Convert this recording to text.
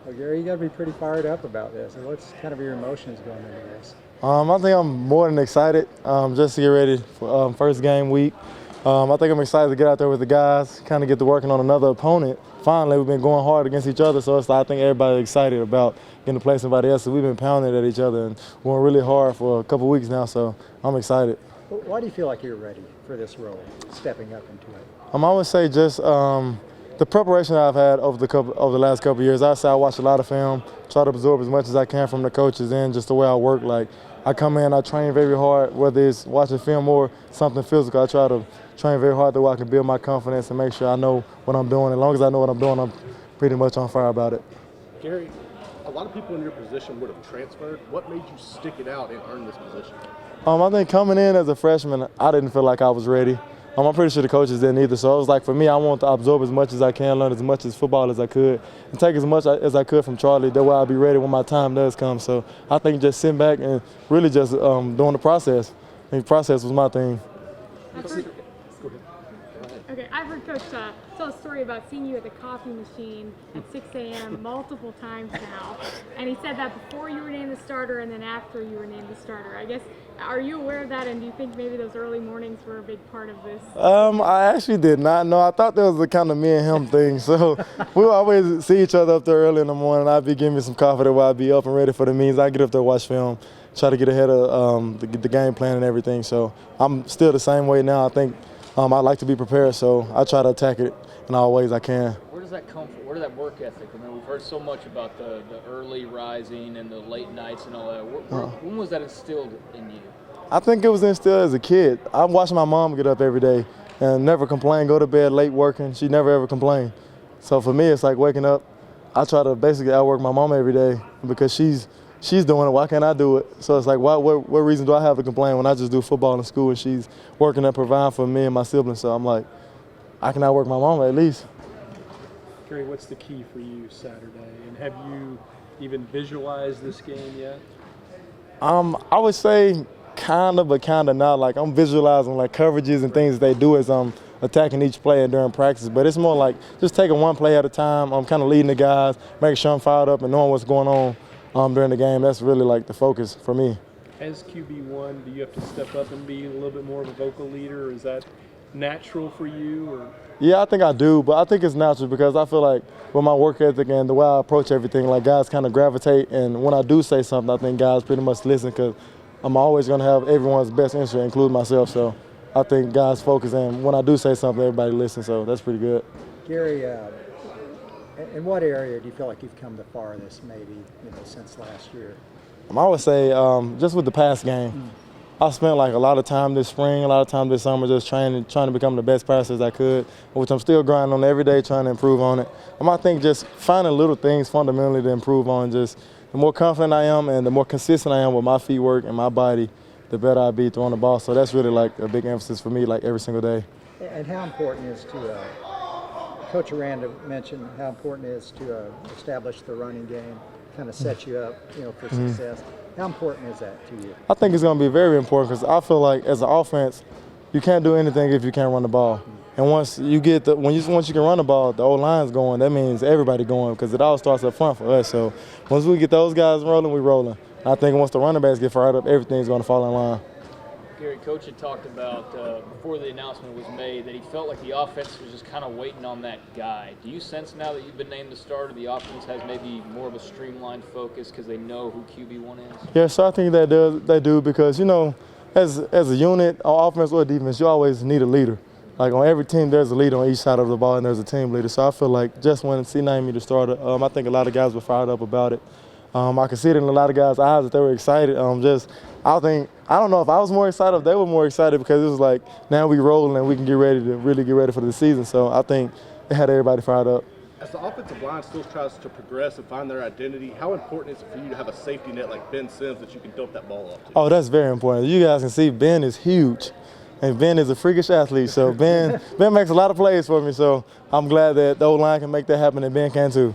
Well, Gerry, you got to be pretty fired up about this. And what's kind of your emotions going into this? I think I'm more than excited just to get ready for first game week. I think I'm excited to get out there with the guys, kind of get to working on another opponent. Finally, we've been going hard against each other, so I think everybody's excited about getting to play somebody else. So we've been pounding at each other and going really hard for a couple weeks now, so I'm excited. Why do you feel like you're ready for this role, stepping up into it? I would say just the preparation I've had over the last couple of years. I say I watch a lot of film, try to absorb as much as I can from the coaches and just the way I work. Like I come in, I train very hard, whether it's watching film or something physical. I try to train very hard so I can build my confidence and make sure I know what I'm doing. As long as I know what I'm doing, I'm pretty much on fire about it. Gerry, a lot of people in your position would have transferred. What made you stick it out and earn this position? I think coming in as a freshman, I didn't feel like I was ready. I'm pretty sure the coaches didn't either. So it was like, for me, I want to absorb as much as I can, learn as much as football as I could, and take as much as I could from Charlie. That way I'll be ready when my time does come. So I think just sitting back and really just doing the process. I think the process was my thing. I've heard Coach tell a story about seeing you at the coffee machine at 6 a.m. multiple times now. And he said that before you were named the starter and then after you were named the starter. I guess, are you aware of that, and do you think maybe those early mornings were a big part of this? I actually did not know. I thought that was a kind of me and him thing. So we would always see each other up there early in the morning. I'd be giving me some coffee while I'd be up and ready for the meetings. I get up there, watch film, try to get ahead of the game plan and everything. So I'm still the same way now. I think I like to be prepared, so I try to attack it in all ways I can. Where does that come from? Where does that work ethic? I mean, we've heard so much about the early rising and the late nights and all that. When was that instilled in you? I think it was instilled as a kid. I watched my mom get up every day and never complain, go to bed late working. She never ever complained. So for me, it's like waking up. I try to basically outwork my mom every day because she's doing it. Why can't I do it? So it's like, what reason do I have to complain when I just do football in school and she's working and providing for me and my siblings? So I'm like, I can outwork my mom at least. Gerry, what's the key for you Saturday? And have you even visualized this game yet? I would say kind of, but kind of not. Like I'm visualizing like coverages and things that they do as I'm attacking each play during practice. But it's more like just taking one play at a time. I'm kind of leading the guys, making sure I'm fired up and knowing what's going on during the game. That's really like the focus for me. As QB1, do you have to step up and be a little bit more of a vocal leader, or is that natural for you? Or? Yeah, I think I do, but I think it's natural because I feel like with my work ethic and the way I approach everything, like guys kind of gravitate, and when I do say something, I think guys pretty much listen because I'm always going to have everyone's best interest, including myself. So I think guys focus, and when I do say something, everybody listens, so that's pretty good. Gerry, in what area do you feel like you've come the farthest, maybe, since last year? I would say just with the pass game. I spent like a lot of time this spring, a lot of time this summer just trying to become the best passer as I could, which I'm still grinding on every day, trying to improve on it. I think just finding little things fundamentally to improve on. Just the more confident I am and the more consistent I am with my feet work and my body, the better I'll be throwing the ball. So that's really like a big emphasis for me, like every single day. And how important is to Coach Aranda mentioned how important it is to establish the running game, kind of set you up, for success. How important is that to you? I think it's going to be very important because I feel like as an offense, you can't do anything if you can't run the ball. And once you can run the ball, the old line's going. That means everybody going because it all starts up front for us. So once we get those guys rolling, we rolling. I think once the running backs get fired up, everything's going to fall in line. Gerry, Coach had talked about before the announcement was made that he felt like the offense was just kind of waiting on that guy. Do you sense now that you've been named the starter, the offense has maybe more of a streamlined focus because they know who QB1 is? Yeah, so I think they do because, as a unit, on offense or defense, you always need a leader. Like on every team, there's a leader on each side of the ball and there's a team leader. So I feel like just when he named me the starter, I think a lot of guys were fired up about it. I could see it in a lot of guys' eyes that they were excited. I don't know if I was more excited, if they were more excited because it was like now we rolling and we can really get ready for the season. So I think it had everybody fired up. As the offensive line still tries to progress and find their identity, how important is it for you to have a safety net like Ben Sims that you can dump that ball off to? Oh, that's very important. You guys can see Ben is huge. And Ben is a freakish athlete, so Ben makes a lot of plays for me. So I'm glad that the O-line can make that happen and Ben can too.